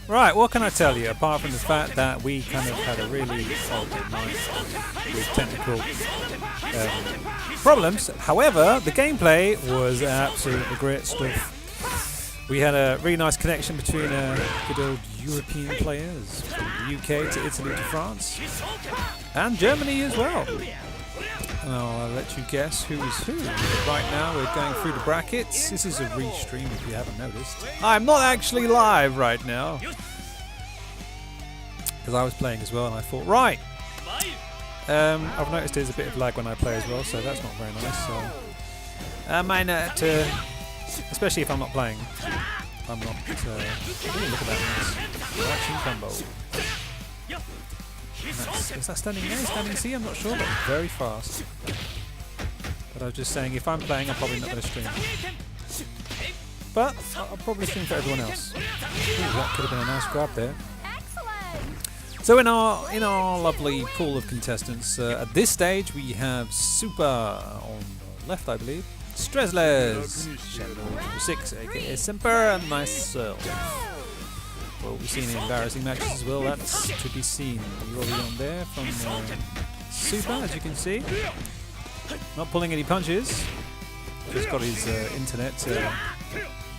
Right, what can I tell you apart from the fact that we kind of had a really solid night with technical problems. However, the gameplay was absolutely great stuff. We had a really nice connection between good old European players from the UK to Italy to France and Germany as well. And I'll let you guess who is who. Right now we're going through the brackets. This is a restream if you haven't noticed. I'm not actually live right now because I was playing as well and I thought, right, I've noticed there's a bit of lag when I play as well, so that's not very nice. So I might not, especially if I'm not playing. I'm not. Ooh, look at that nice action combo. Is that standing A, standing C? I'm not sure, but very fast. But I was just saying, if I'm playing, I'm probably not going to stream. But I'll probably stream for everyone else. Ooh, that could have been a nice grab there. So in our lovely pool of contestants, at this stage we have Super on the left, I believe. Strezles, Shadow 6, aka Simper, and myself. Well, we've seen embarrassing matches as well, that's to be seen. You're already on there from Super, as you can see. Not pulling any punches, just got his internet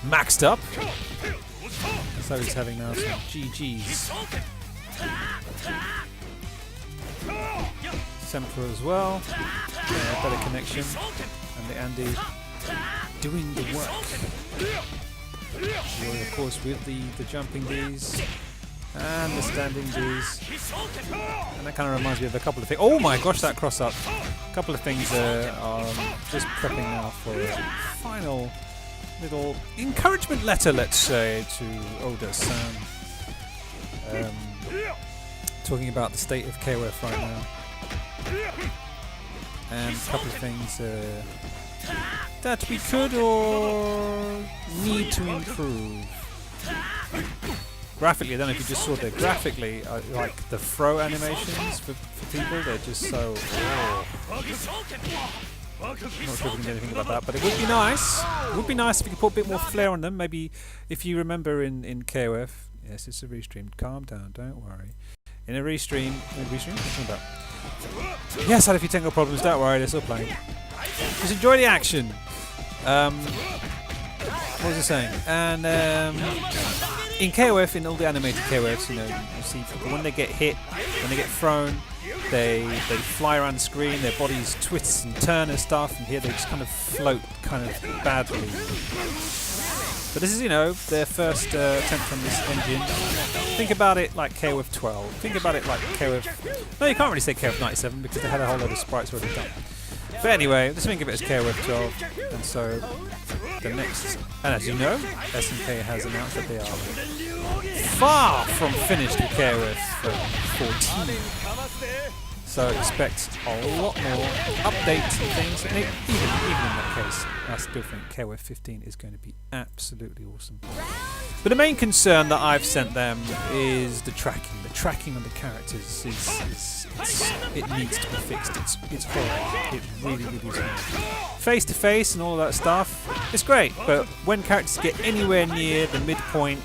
maxed up. So he's having now some GGs. Semper as well, better connection, and the Andy doing the work. You're of course with the jumping Ds and the standing Ds, and that kind of reminds me of a couple of things. Oh my gosh, that cross up! A couple of things are just prepping now for a final little encouragement letter, let's say, to Oda-san. Talking about the state of KOF right now, and a couple of things that we could or need to improve. Graphically, I don't know if you just saw there, graphically, like the throw animations for people, they're just so... I'm not sure if we can do anything about that, but it would be nice. It would be nice if you could put a bit more flair on them. Maybe if you remember in KOF, yes, it's a restream, calm down, don't worry. In a restream, what's talking about? Yes, had a few technical problems, don't worry, they're still playing. Just enjoy the action. What was I saying? And in KOF, in all the animated KOFs, you know, you see people when they get hit, when they get thrown, they fly around the screen, their bodies twist and turn and stuff, and here they just kind of float kind of badly. But this is, you know, their first attempt on this engine. Think about it like KOF 12. Think about it like KOF... No, you can't really say KOF 97 because they had a whole lot of sprites already done. But anyway, let's think of it as KOF 12. And so, the next... And as you know, SNK has announced that they are far from finished with KOF 14. So expect a lot more updates and things. And even in that case, I still think KOF 15 is going to be absolutely awesome. But the main concern that I've sent them is the tracking. The tracking on the characters it needs to be fixed. It's horrible. It really is. Face to face and all of that stuff, it's great. But when characters get anywhere near the midpoint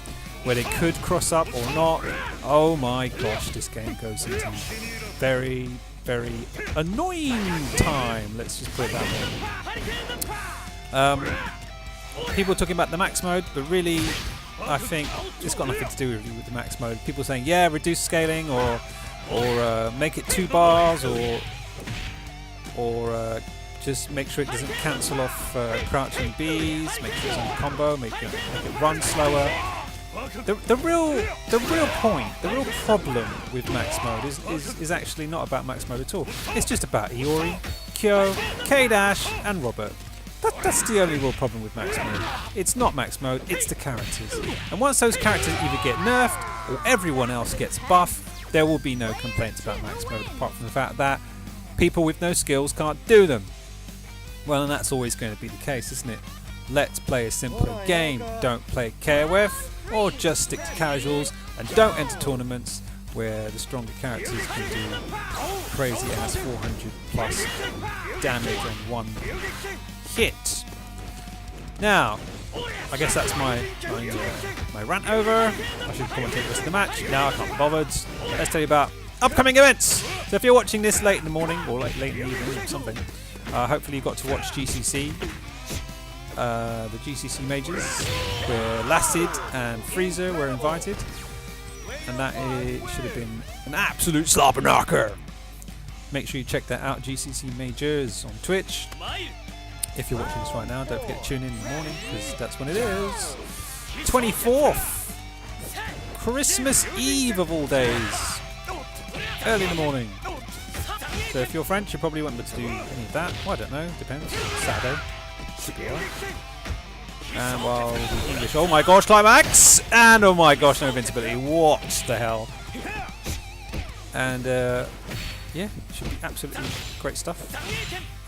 where they could cross up or not, oh my gosh, this game goes into very, very annoying time. Let's just put it that way. People are talking about the max mode, but really, I think it's got nothing to do with the max mode. People saying, yeah, reduce scaling or make it 2 bars or just make sure it doesn't cancel off crouching Bs, make sure it's on combo, make it run slower. The real point, the real problem with max mode is actually not about max mode at all. It's just about Iori, Kyo, K-Dash and Robert. That's the only real problem with max mode. It's not max mode, it's the characters. And once those characters either get nerfed or everyone else gets buffed, there will be no complaints about max mode apart from the fact that people with no skills can't do them. Well, and that's always going to be the case, isn't it? Let's play a simpler game. Don't play KOF. Or just stick to casuals and don't enter tournaments where the stronger characters can do crazy ass 400 plus damage on one hit. Now, I guess that's my rant over. I should commentate the rest of the match. Now I can't be bothered. Let's tell you about upcoming events. So if you're watching this late in the morning or late in the evening or something, hopefully you got to watch GCC. The GCC majors where Lacid and Freezer were invited, and that should have been an absolute slobberknocker. Make sure you check that out, GCC majors on Twitch. If you're watching this right now, don't forget to tune in the morning because that's when it is. 24th, Christmas Eve of all days, early in the morning. So if you're French, you probably won't be able to do any of that. Well, I don't know, depends. Saturday. Should be alright. And while the English, oh my gosh, climax! And oh my gosh, no invincibility. What the hell? And yeah, should be absolutely great stuff.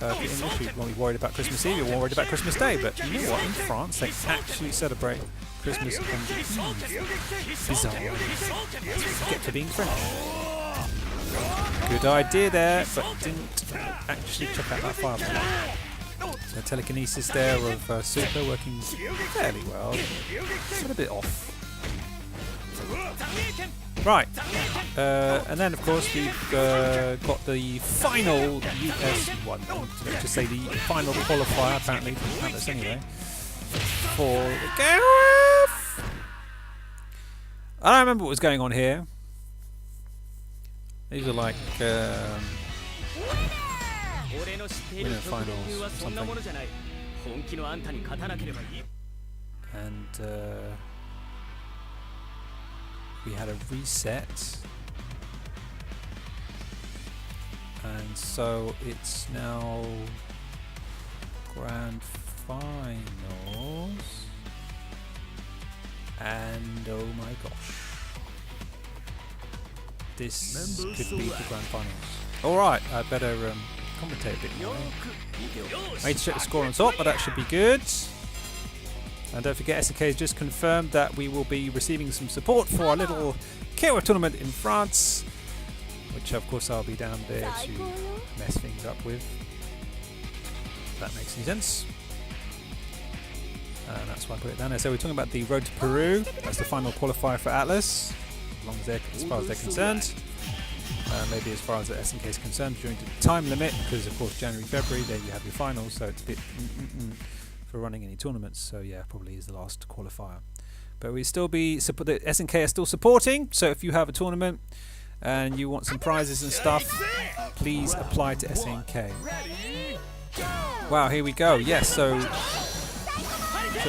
If you're English, you won't be worried about Christmas Eve, you're more worried about Christmas Day. But you know what? In France, they actually celebrate Christmas on the Eve. Bizarre. That's what you get for being French. Good idea there, but didn't actually check out that file. The telekinesis there of Super working fairly well, but a bit off. Right, and then of course we've got the final US one, to say the final qualifier apparently from Atlas anyway, for the KOF. I don't remember what was going on here. These are like winner finals or something. And we had a reset, and so it's now grand finals, and oh my gosh, this could be the grand finals. Alright, I better commentate a bit more. I need to check the score on top, but that should be good. And don't forget, SNK has just confirmed that we will be receiving some support for our little KOF tournament in France, which of course I'll be down there to mess things up with. If that makes any sense. And that's why I put it down there. So we're talking about the Road to Peru. That's the final qualifier for Atlas, as far as they're concerned. Maybe as far as the SNK is concerned during the time limit, because of course January, February, there you have your finals, so it's a bit for running any tournaments. So yeah, probably is the last qualifier. But we still be the SNK are still supporting. So if you have a tournament and you want some prizes and stuff, please apply to SNK. Wow, here we go. Yes, so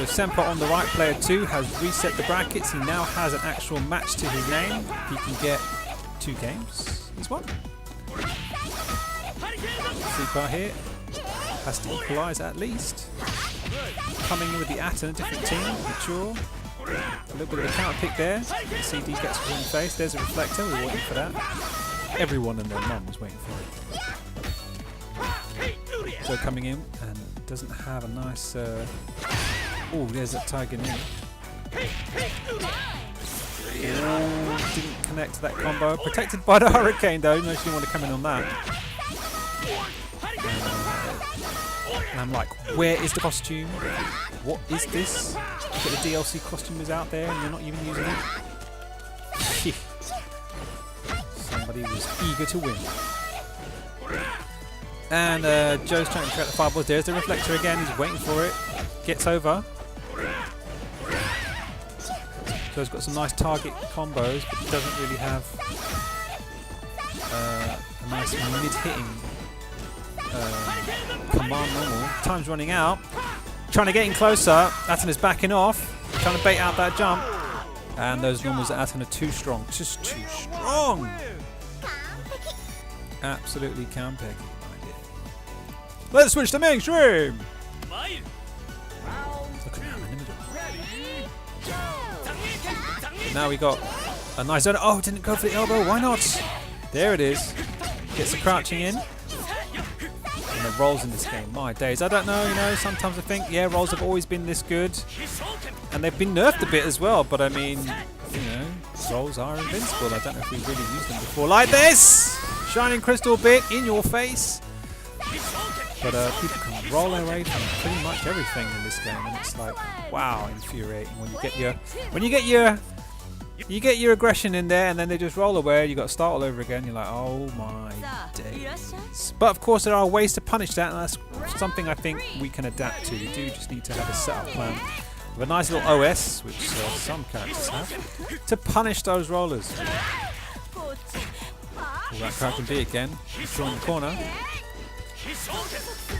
Semper on the right, player 2, has reset the brackets. He now has an actual match to his name. He can get 2 games. He's won. Super here has to equalise at least. Coming in with the Atten, a different team, mature. A little bit of a counter pick there. CD gets one face. There's a reflector. We're waiting for that. Everyone and their mum was waiting for it. So coming in and doesn't have a nice. Oh, there's that Tiger knee. Didn't connect to that combo. Protected by the Hurricane though. No, she didn't want to come in on that. And I'm like, where is the costume? What is this? Look at the DLC costume is out there and you're not even using it. Somebody was eager to win. And Joe's trying to track the fireballs. There's the reflector again. He's waiting for it. Gets over. So he's got some nice target combos, but he doesn't really have a nice mid-hitting command normal. Time's running out. Trying to get in closer. Atten is backing off. Trying to bait out that jump. And those normals at Atten are too strong. Just too strong. Absolutely camping. Let's switch to mainstream. Look at him in the middle. Now we got a nice zone. Oh, didn't go for the elbow. Why not? There it is. Gets the crouching in. And the rolls in this game. My days. I don't know, you know, sometimes I think, yeah, rolls have always been this good. And they've been nerfed a bit as well. But I mean, you know, rolls are invincible. I don't know if we've really used them before like this. Shining crystal bit in your face. But people can roll away from pretty much everything in this game, and it's like, wow, infuriating when you get your aggression in there, and then they just roll away. You got to start all over again. You're like, oh my days. But of course, there are ways to punish that, and that's something I think we can adapt to. You do just need to have a setup plan with a nice little OS, which some characters have, to punish those rollers. All that crowd can be again. Draw in the corner.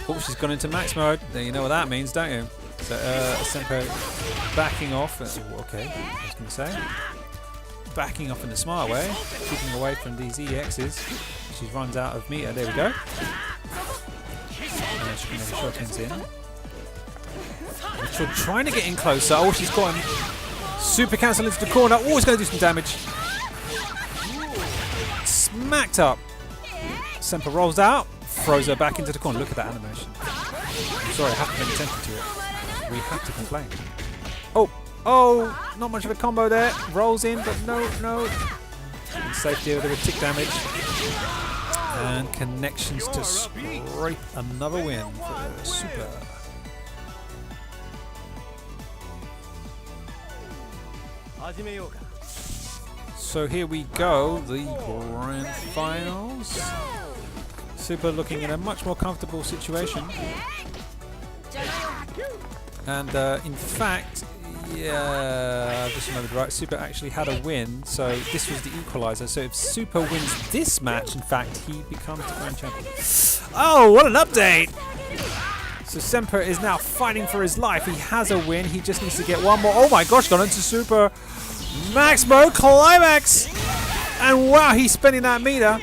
Oh, she's gone into max mode. Now you know what that means, don't you? So Senpai backing off. Okay, I was going to say. Backing off in the smart way. Keeping away from these EXs. She runs out of meter. There we go. And she can have shotguns in. Mitchell trying to get in closer. Oh, she's got him. Super cancel into the corner. Oh, it's going to do some damage. Smacked up. Senpai rolls out. Throws her back into the corner. Look at that animation. I'm sorry, I haven't been attention to it. We have to complain. Oh, not much of a combo there. Rolls in, but no. And safe deal with a tick damage. And connections to scrape another win for Super. So here we go, the grand finals. Super looking in a much more comfortable situation. And in fact, yeah, I've just remembered right, Super actually had a win, so this was the equalizer. So if Super wins this match, in fact, he becomes the grand champion. Oh, what an update! So Senpai is now fighting for his life. He has a win, he just needs to get one more. Oh my gosh, gone into Super max mode climax! And wow, he's spending that meter.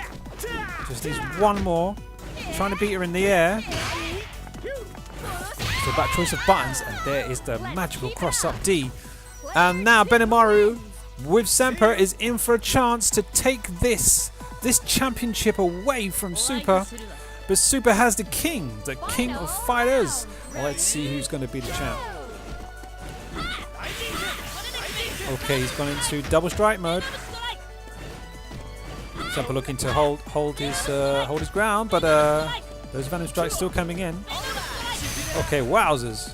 Just needs one more. Trying to beat her in the air. So that choice of buttons, and there is the magical cross-up D. And now Benimaru with Senpai is in for a chance to take this championship away from Super. But Super has the king of fighters. Well, let's see who's going to be the champ. Okay, he's gone into double strike mode. Senpai looking to hold his ground, but those venom strikes still coming in. Okay, wowzers!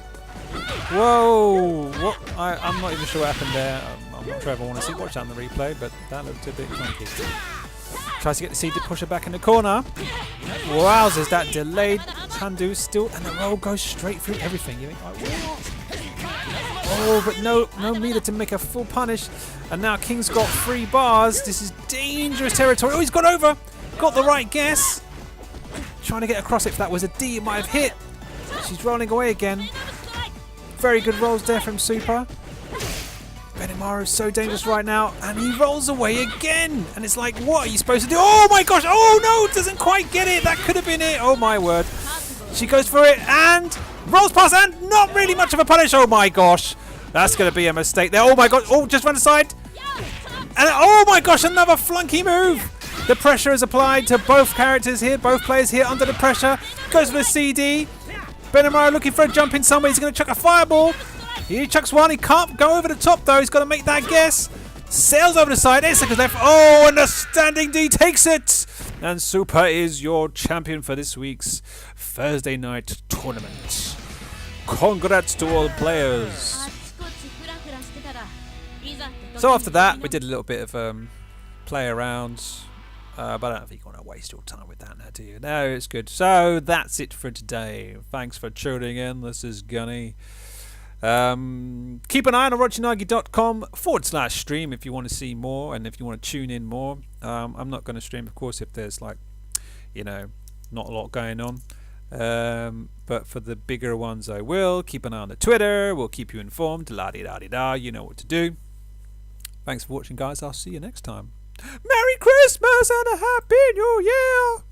Whoa! What? I'm not even sure what happened there. I'm not sure if I want to watch that on the replay, but that looked a bit clunky. Tries to get the seed to push her back in the corner. Wowzers! That delayed undo still, and the roll goes straight through everything. You think, like, what? Oh, but no meter to make a full punish. And now King's got 3 bars. This is dangerous territory. Oh, he's got over. Got the right guess. Trying to get across it. If that was a D, it might have hit. She's rolling away again. Very good rolls there from Super. Benimaru is so dangerous right now. And he rolls away again. And it's like, what are you supposed to do? Oh my gosh. Oh no, doesn't quite get it. That could have been it. Oh my word. She goes for it and rolls past, and not really much of a punish. Oh my gosh. That's going to be a mistake there. Oh my god. Oh, just ran aside. And oh my gosh, another flunky move. The pressure is applied to both characters here. Both players here under the pressure. Goes for the CD. Benimaru looking for a jump in somewhere. He's going to chuck a fireball. He chucks one. He can't go over the top though. He's got to make that guess. Sails over the side. 8 seconds left. Oh, and the standing D takes it. And Super is your champion for this week's Thursday night tournament. Congrats to all the players. So after that, we did a little bit of play around. But I don't think you want to waste your time with that now, do you? No, it's good. So that's it for today. Thanks for tuning in. This is Gunny. Keep an eye on orochinagi.com/stream if you want to see more and if you want to tune in more. I'm not going to stream, of course, if there's not a lot going on. But for the bigger ones, I will. Keep an eye on the Twitter. We'll keep you informed. La-di-da-di-da. You know what to do. Thanks for watching, guys. I'll see you next time. Merry Christmas and a Happy New Year!